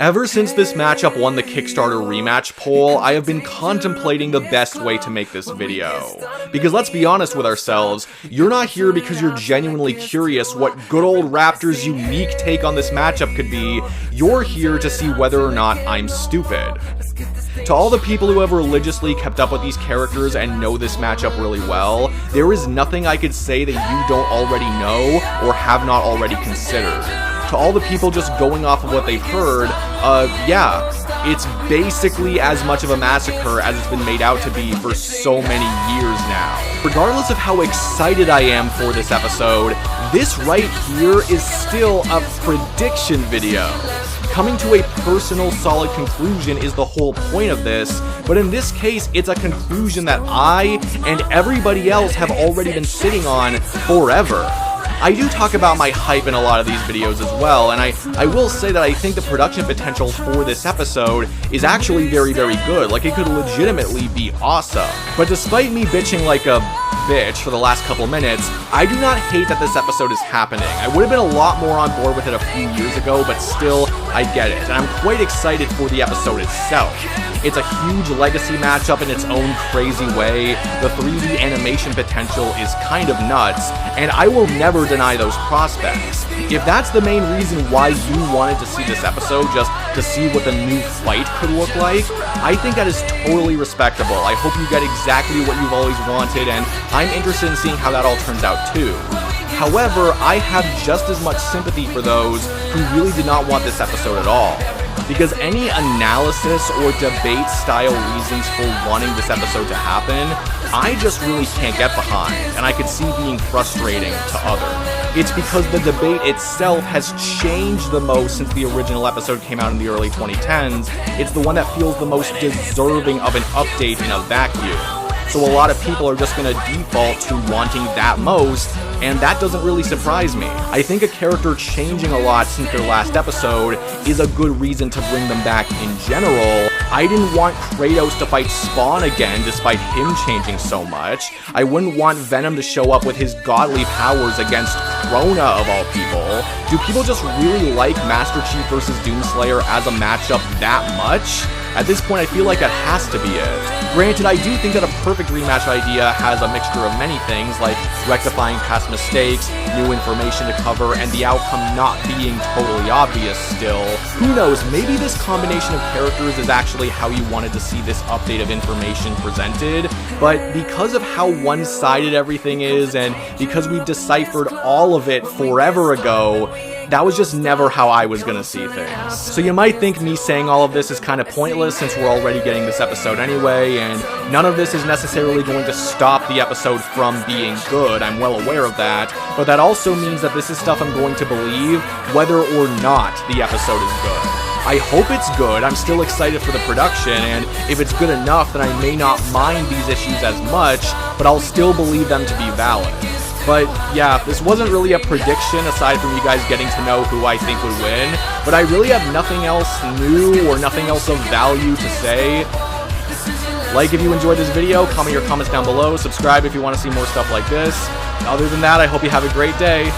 Ever since this matchup won the Kickstarter rematch poll, I have been contemplating the best way to make this video. Because let's be honest with ourselves, you're not here because you're genuinely curious what good old Rappter's unique take on this matchup could be, you're here to see whether or not I'm stupid. To all the people who have religiously kept up with these characters and know this matchup really well, there is nothing I could say that you don't already know or have not already considered. To all the people just going off of what they've heard, yeah, it's basically as much of a massacre as it's been made out to be for so many years now. Regardless of how excited I am for this episode, this right here is still a prediction video. Coming to a personal solid conclusion is the whole point of this, but in this case, it's a conclusion that I and everybody else have already been sitting on forever. I do talk about my hype in a lot of these videos as well, and I will say that I think the production potential for this episode is actually very, very good. Like, it could legitimately be awesome. But despite me bitching like a bitch for the last couple minutes, I do not hate that this episode is happening. I would have been a lot more on board with it a few years ago, but still, I get it, and I'm quite excited for the episode itself. It's a huge legacy matchup in its own crazy way, the 3D animation potential is kind of nuts, and I will never deny those prospects. If that's the main reason why you wanted to see this episode, just to see what the new fight could look like, I think that is totally respectable. I hope you get exactly what you've always wanted, and I'm interested in seeing how that all turns out too. However, I have just as much sympathy for those who really did not want this episode at all. Because any analysis or debate style reasons for wanting this episode to happen, I just really can't get behind, and I could see being frustrating to others. It's because the debate itself has changed the most since the original episode came out in the early 2010s. It's the one that feels the most deserving of an update in a vacuum. So a lot of people are just going to default to wanting that most, and that doesn't really surprise me. I think a character changing a lot since their last episode is a good reason to bring them back in general. I didn't want Kratos to fight Spawn again despite him changing so much. I wouldn't want Venom to show up with his godly powers against Krona of all people. Do people just really like Master Chief versus Doomslayer as a matchup that much? At this point, I feel like that has to be it. Granted, I do think that a perfect rematch idea has a mixture of many things, like rectifying past mistakes, new information to cover, and the outcome not being totally obvious still. Who knows, maybe this combination of characters is actually how you wanted to see this update of information presented, but because of how one-sided everything is, and because we've deciphered all of it forever ago, that was just never how I was gonna see things. So you might think me saying all of this is kind of pointless since we're already getting this episode anyway, and none of this is necessarily going to stop the episode from being good, I'm well aware of that, but that also means that this is stuff I'm going to believe whether or not the episode is good. I hope it's good, I'm still excited for the production, and if it's good enough then I may not mind these issues as much, but I'll still believe them to be valid. But yeah, this wasn't really a prediction aside from you guys getting to know who I think would win, but I really have nothing else new or nothing else of value to say. Like if you enjoyed this video, comment your comments down below, subscribe if you want to see more stuff like this. Other than that, I hope you have a great day.